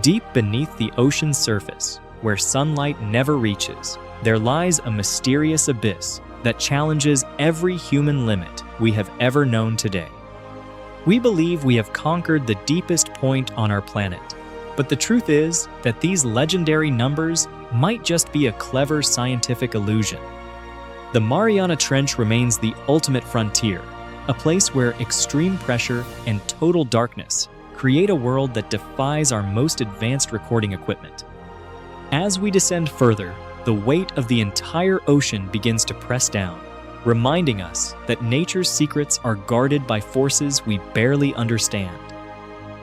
Deep beneath the ocean's surface, where sunlight never reaches, there lies a mysterious abyss that challenges every human limit we have ever known today. We believe we have conquered the deepest point on our planet, but the truth is that these legendary numbers might just be a clever scientific illusion. The Mariana Trench remains the ultimate frontier, a place where extreme pressure and total darkness create a world that defies our most advanced recording equipment. As we descend further, the weight of the entire ocean begins to press down, reminding us that nature's secrets are guarded by forces we barely understand.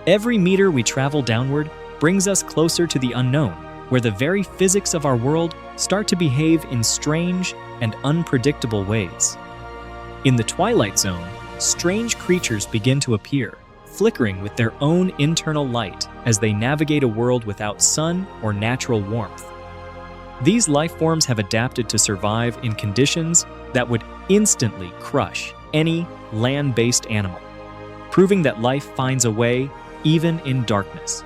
Every meter we travel downward brings us closer to the unknown, where the very physics of our world start to behave in strange and unpredictable ways. In the twilight zone, strange creatures begin to appear, flickering with their own internal light as they navigate a world without sun or natural warmth. These life forms have adapted to survive in conditions that would instantly crush any land-based animal, proving that life finds a way even in darkness.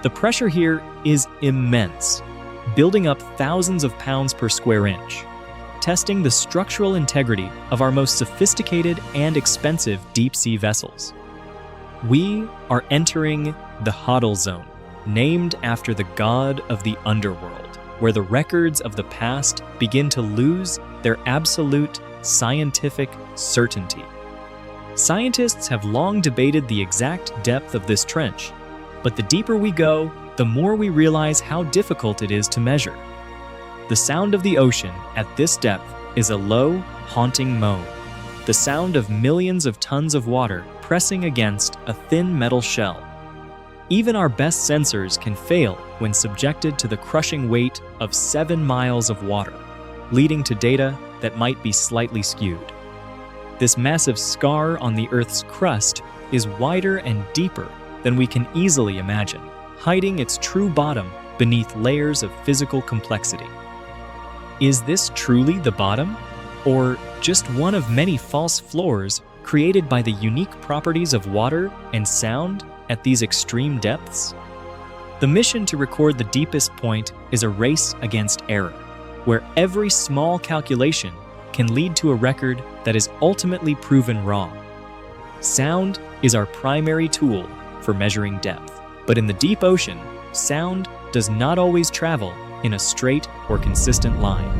The pressure here is immense, building up thousands of pounds per square inch, testing the structural integrity of our most sophisticated and expensive deep-sea vessels. We are entering the Hadal zone, named after the god of the underworld, where the records of the past begin to lose their absolute scientific certainty. Scientists have long debated the exact depth of this trench, but the deeper we go, the more we realize how difficult it is to measure. The sound of the ocean at this depth is a low, haunting moan, the sound of millions of tons of water pressing against a thin metal shell. Even our best sensors can fail when subjected to the crushing weight of 7 miles of water, leading to data that might be slightly skewed. This massive scar on the Earth's crust is wider and deeper than we can easily imagine, hiding its true bottom beneath layers of physical complexity. Is this truly the bottom, or just one of many false floors created by the unique properties of water and sound at these extreme depths? The mission to record the deepest point is a race against error, where every small calculation can lead to a record that is ultimately proven wrong. Sound is our primary tool for measuring depth, but in the deep ocean, sound does not always travel in a straight or consistent line.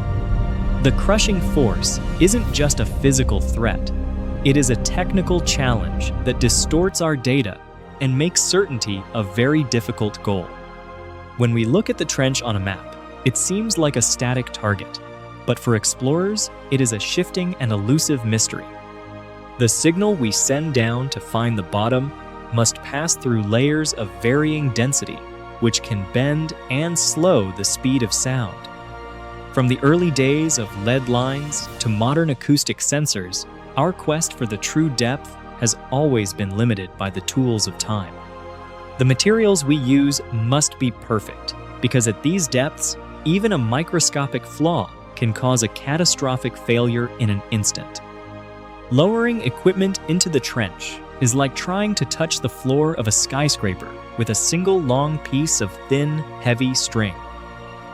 The crushing force isn't just a physical threat. It is a technical challenge that distorts our data and makes certainty a very difficult goal. When we look at the trench on a map, it seems like a static target, but for explorers, it is a shifting and elusive mystery. The signal we send down to find the bottom must pass through layers of varying density, which can bend and slow the speed of sound. From the early days of lead lines to modern acoustic sensors, our quest for the true depth has always been limited by the tools of time. The materials we use must be perfect, because at these depths, even a microscopic flaw can cause a catastrophic failure in an instant. Lowering equipment into the trench is like trying to touch the floor of a skyscraper with a single long piece of thin, heavy string.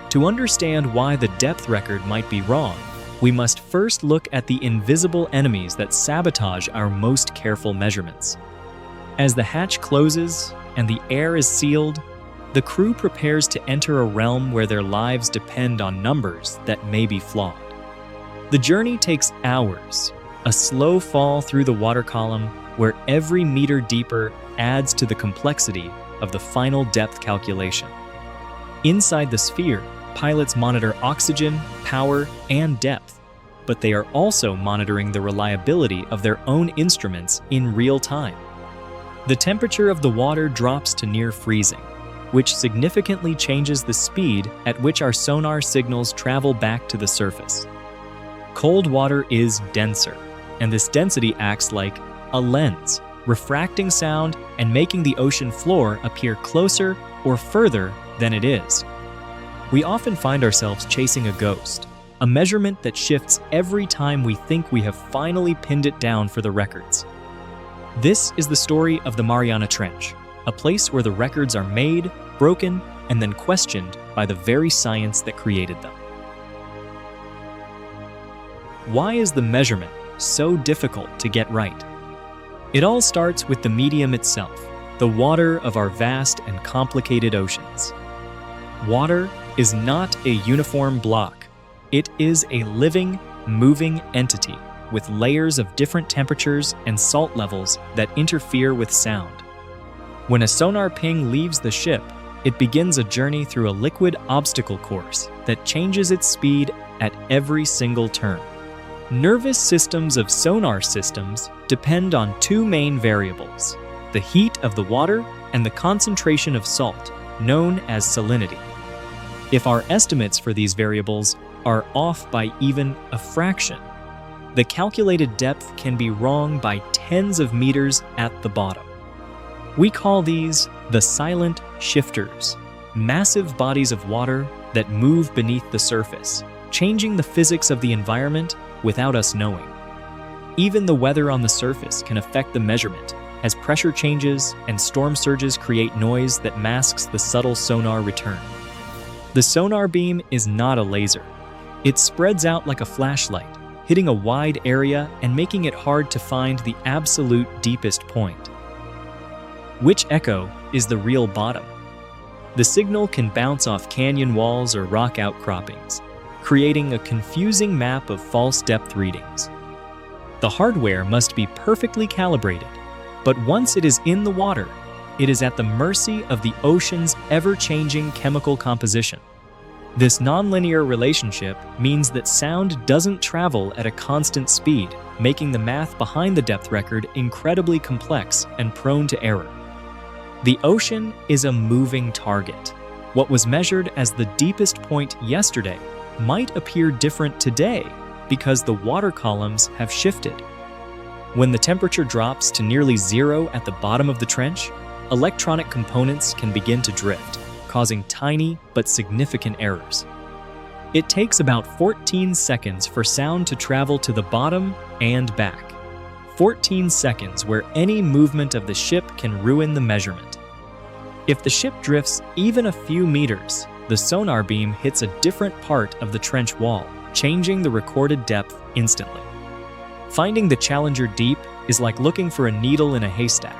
To understand why the depth record might be wrong, we must first look at the invisible enemies that sabotage our most careful measurements. As the hatch closes and the air is sealed, the crew prepares to enter a realm where their lives depend on numbers that may be flawed. The journey takes hours, a slow fall through the water column where every meter deeper adds to the complexity of the final depth calculation. Inside the sphere, pilots monitor oxygen, power, and depth, but they are also monitoring the reliability of their own instruments in real time. The temperature of the water drops to near freezing, which significantly changes the speed at which our sonar signals travel back to the surface. Cold water is denser, and this density acts like a lens, refracting sound and making the ocean floor appear closer or further than it is. We often find ourselves chasing a ghost, a measurement that shifts every time we think we have finally pinned it down for the records. This is the story of the Mariana Trench, a place where the records are made broken, and then questioned by the very science that created them. Why is the measurement so difficult to get right? It all starts with the medium itself, the water of our vast and complicated oceans. Water is not a uniform block. It is a living, moving entity with layers of different temperatures and salt levels that interfere with sound. When a sonar ping leaves the ship, it begins a journey through a liquid obstacle course that changes its speed at every single turn. Nervous systems of sonar systems depend on two main variables: the heat of the water and the concentration of salt, known as salinity. If our estimates for these variables are off by even a fraction, the calculated depth can be wrong by tens of meters at the bottom. We call these the silent shifters, massive bodies of water that move beneath the surface, changing the physics of the environment without us knowing. Even the weather on the surface can affect the measurement, as pressure changes and storm surges create noise that masks the subtle sonar return. The sonar beam is not a laser. It spreads out like a flashlight, hitting a wide area and making it hard to find the absolute deepest point. Which echo is the real bottom? The signal can bounce off canyon walls or rock outcroppings, creating a confusing map of false depth readings. The hardware must be perfectly calibrated, but once it is in the water, it is at the mercy of the ocean's ever-changing chemical composition. This nonlinear relationship means that sound doesn't travel at a constant speed, making the math behind the depth record incredibly complex and prone to error. The ocean is a moving target. What was measured as the deepest point yesterday might appear different today because the water columns have shifted. When the temperature drops to nearly zero at the bottom of the trench, electronic components can begin to drift, causing tiny but significant errors. It takes about 14 seconds for sound to travel to the bottom and back. 14 seconds where any movement of the ship can ruin the measurement. If the ship drifts even a few meters, the sonar beam hits a different part of the trench wall, changing the recorded depth instantly. Finding the Challenger Deep is like looking for a needle in a haystack,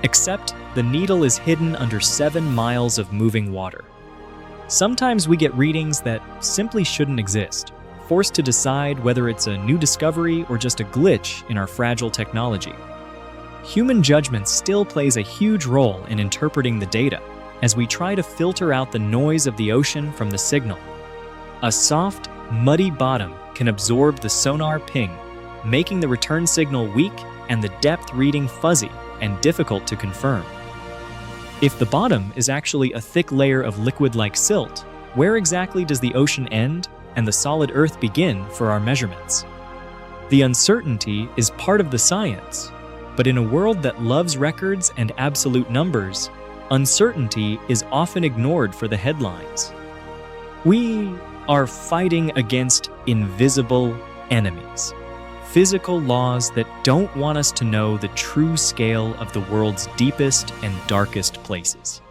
except the needle is hidden under 7 miles of moving water. Sometimes we get readings that simply shouldn't exist, forced to decide whether it's a new discovery or just a glitch in our fragile technology. Human judgment still plays a huge role in interpreting the data as we try to filter out the noise of the ocean from the signal. A soft, muddy bottom can absorb the sonar ping, making the return signal weak and the depth reading fuzzy and difficult to confirm. If the bottom is actually a thick layer of liquid-like silt, where exactly does the ocean end and the solid Earth begin for our measurements? The uncertainty is part of the science, but in a world that loves records and absolute numbers, uncertainty is often ignored for the headlines. We are fighting against invisible enemies. Physical laws that don't want us to know the true scale of the world's deepest and darkest places.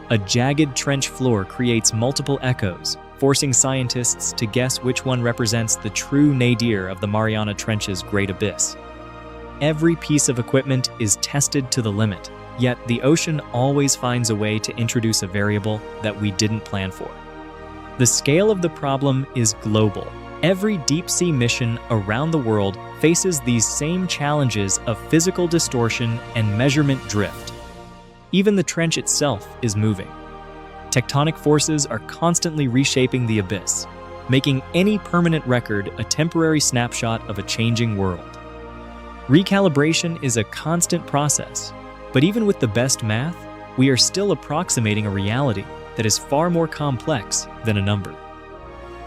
A jagged trench floor creates multiple echoes, forcing scientists to guess which one represents the true nadir of the Mariana Trench's great abyss. Every piece of equipment is tested to the limit, yet the ocean always finds a way to introduce a variable that we didn't plan for. The scale of the problem is global. Every deep-sea mission around the world faces these same challenges of physical distortion and measurement drift. Even the trench itself is moving. Tectonic forces are constantly reshaping the abyss, making any permanent record a temporary snapshot of a changing world. Recalibration is a constant process, but even with the best math, we are still approximating a reality that is far more complex than a number.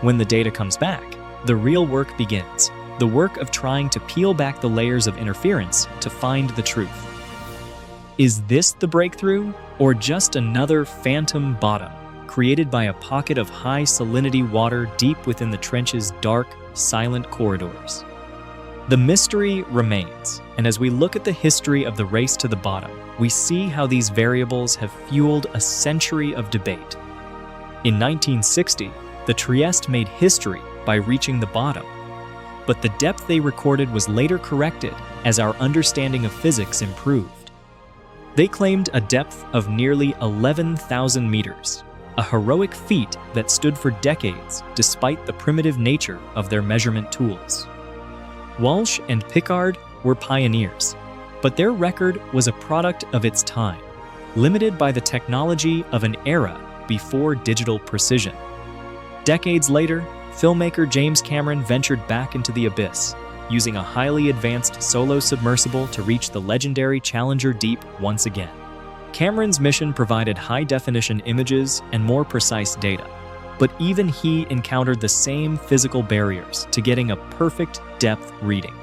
When the data comes back, the real work begins, the work of trying to peel back the layers of interference to find the truth. Is this the breakthrough, or just another phantom bottom created by a pocket of high salinity water deep within the trench's dark, silent corridors? The mystery remains, and as we look at the history of the race to the bottom, we see how these variables have fueled a century of debate. In 1960, the Trieste made history by reaching the bottom, but the depth they recorded was later corrected as our understanding of physics improved. They claimed a depth of nearly 11,000 meters, a heroic feat that stood for decades despite the primitive nature of their measurement tools. Walsh and Pickard were pioneers, but their record was a product of its time, limited by the technology of an era before digital precision. Decades later, filmmaker James Cameron ventured back into the abyss, using a highly advanced solo submersible to reach the legendary Challenger Deep once again. Cameron's mission provided high-definition images and more precise data, but even he encountered the same physical barriers to getting a perfect depth reading.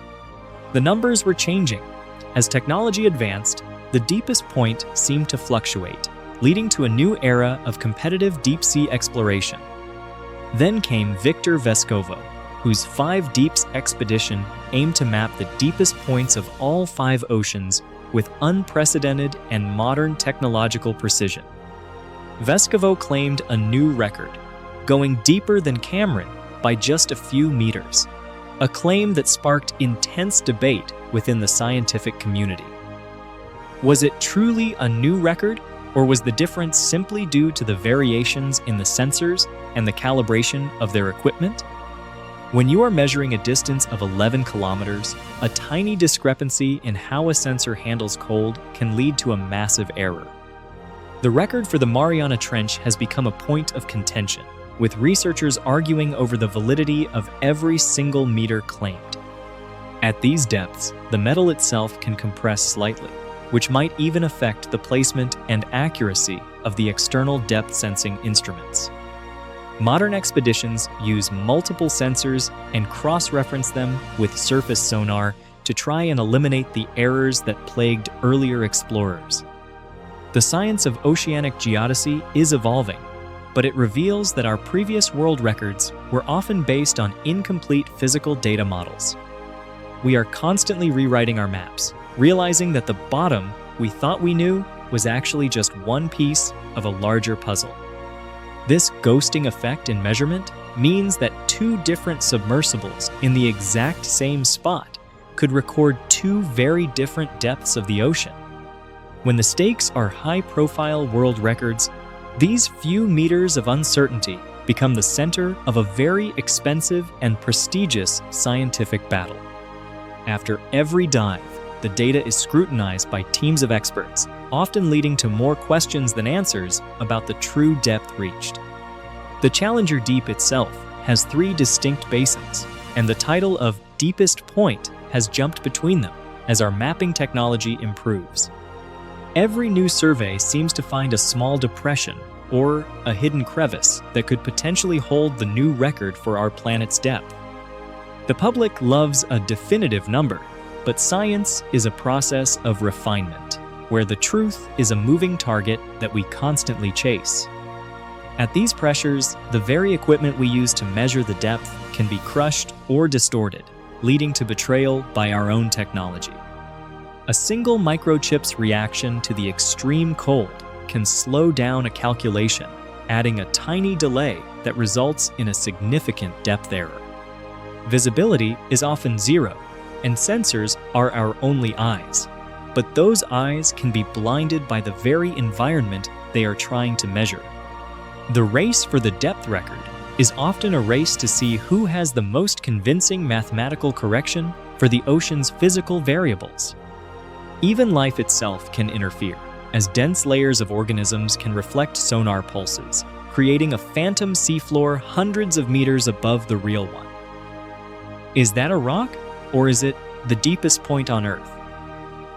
The numbers were changing. As technology advanced, the deepest point seemed to fluctuate, leading to a new era of competitive deep-sea exploration. Then came Victor Vescovo, whose 5 Deeps expedition aimed to map the deepest points of all 5 oceans with unprecedented and modern technological precision. Vescovo claimed a new record, going deeper than Cameron by just a few meters, a claim that sparked intense debate within the scientific community. Was it truly a new record, or was the difference simply due to the variations in the sensors and the calibration of their equipment? When you are measuring a distance of 11 kilometers, a tiny discrepancy in how a sensor handles cold can lead to a massive error. The record for the Mariana Trench has become a point of contention, with researchers arguing over the validity of every single meter claimed. At these depths, the metal itself can compress slightly, which might even affect the placement and accuracy of the external depth sensing instruments. Modern expeditions use multiple sensors and cross-reference them with surface sonar to try and eliminate the errors that plagued earlier explorers. The science of oceanic geodesy is evolving, but it reveals that our previous world records were often based on incomplete physical data models. We are constantly rewriting our maps, realizing that the bottom we thought we knew was actually just one piece of a larger puzzle. This ghosting effect in measurement means that 2 different submersibles in the exact same spot could record 2 very different depths of the ocean. When the stakes are high-profile world records, these few meters of uncertainty become the center of a very expensive and prestigious scientific battle. After every dive, the data is scrutinized by teams of experts, often leading to more questions than answers about the true depth reached. The Challenger Deep itself has 3 distinct basins, and the title of deepest point has jumped between them as our mapping technology improves. Every new survey seems to find a small depression or a hidden crevice that could potentially hold the new record for our planet's depth. The public loves a definitive number, but science is a process of refinement, where the truth is a moving target that we constantly chase. At these pressures, the very equipment we use to measure the depth can be crushed or distorted, leading to betrayal by our own technology. A single microchip's reaction to the extreme cold can slow down a calculation, adding a tiny delay that results in a significant depth error. Visibility is often 0, and sensors are our only eyes. But those eyes can be blinded by the very environment they are trying to measure. The race for the depth record is often a race to see who has the most convincing mathematical correction for the ocean's physical variables. Even life itself can interfere, as dense layers of organisms can reflect sonar pulses, creating a phantom seafloor hundreds of meters above the real one. Is that a rock, or is it the deepest point on Earth?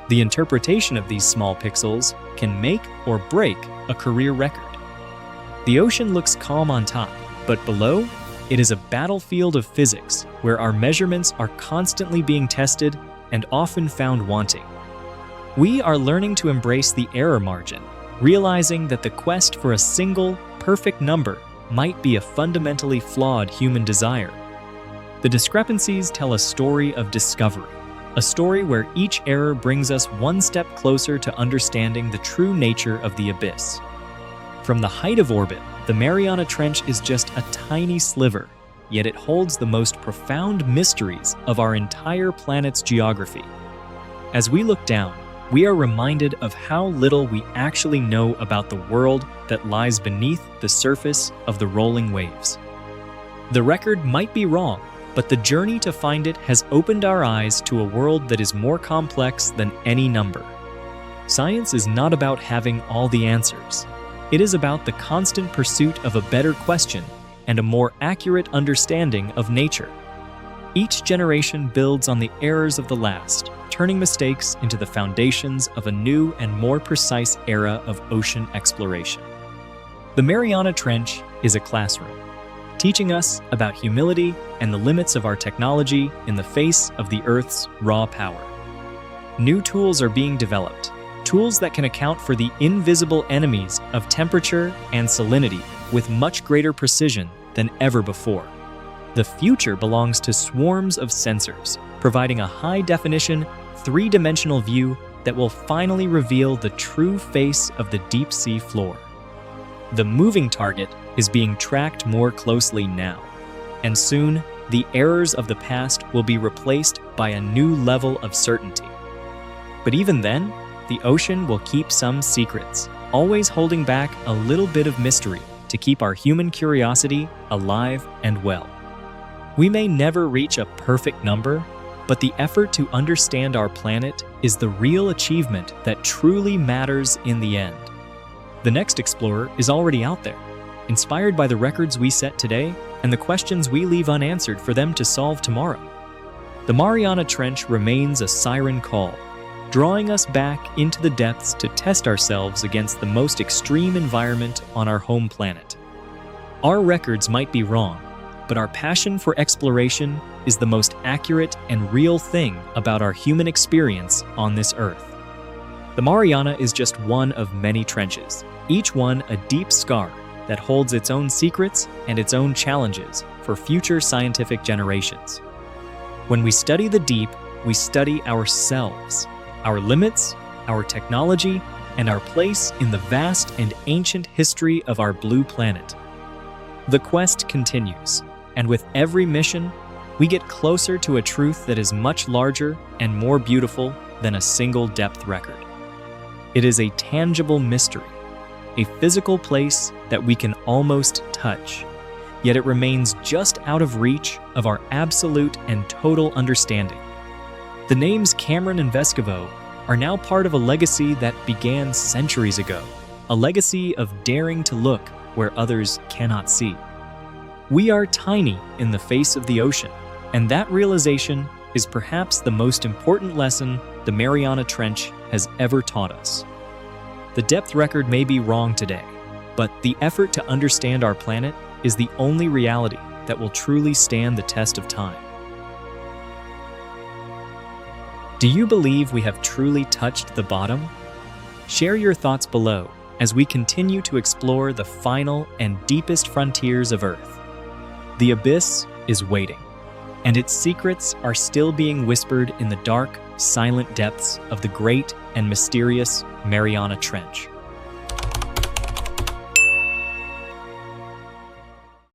The interpretation of these small pixels can make or break a career record. The ocean looks calm on top, but below, it is a battlefield of physics where our measurements are constantly being tested and often found wanting. We are learning to embrace the error margin, realizing that the quest for a single, perfect number might be a fundamentally flawed human desire. The discrepancies tell a story of discovery, a story where each error brings us one step closer to understanding the true nature of the abyss. From the height of orbit, the Mariana Trench is just a tiny sliver, yet it holds the most profound mysteries of our entire planet's geography. As we look down, we are reminded of how little we actually know about the world that lies beneath the surface of the rolling waves. The record might be wrong, but the journey to find it has opened our eyes to a world that is more complex than any number. Science is not about having all the answers. It is about the constant pursuit of a better question and a more accurate understanding of nature. Each generation builds on the errors of the last, turning mistakes into the foundations of a new and more precise era of ocean exploration. The Mariana Trench is a classroom, teaching us about humility and the limits of our technology in the face of the Earth's raw power. New tools are being developed, tools that can account for the invisible enemies of temperature and salinity with much greater precision than ever before. The future belongs to swarms of sensors, providing a high-definition, three-dimensional view that will finally reveal the true face of the deep-sea floor. The moving target is being tracked more closely now, and soon the errors of the past will be replaced by a new level of certainty. But even then, the ocean will keep some secrets, always holding back a little bit of mystery to keep our human curiosity alive and well. We may never reach a perfect number, but the effort to understand our planet is the real achievement that truly matters in the end. The next explorer is already out there, inspired by the records we set today and the questions we leave unanswered for them to solve tomorrow. The Mariana Trench remains a siren call, drawing us back into the depths to test ourselves against the most extreme environment on our home planet. Our records might be wrong, but our passion for exploration is the most accurate and real thing about our human experience on this Earth. The Mariana is just one of many trenches, each one a deep scar that holds its own secrets and its own challenges for future scientific generations. When we study the deep, we study ourselves, our limits, our technology, and our place in the vast and ancient history of our blue planet. The quest continues, and with every mission, we get closer to a truth that is much larger and more beautiful than a single depth record. It is a tangible mystery, a physical place that we can almost touch, yet it remains just out of reach of our absolute and total understanding. The names Cameron and Vescovo are now part of a legacy that began centuries ago, a legacy of daring to look where others cannot see. We are tiny in the face of the ocean, and that realization is perhaps the most important lesson the Mariana Trench has ever taught us. The depth record may be wrong today, but the effort to understand our planet is the only reality that will truly stand the test of time. Do you believe we have truly touched the bottom? Share your thoughts below as we continue to explore the final and deepest frontiers of Earth. The abyss is waiting, and its secrets are still being whispered in the dark, silent depths of the great and mysterious Mariana Trench.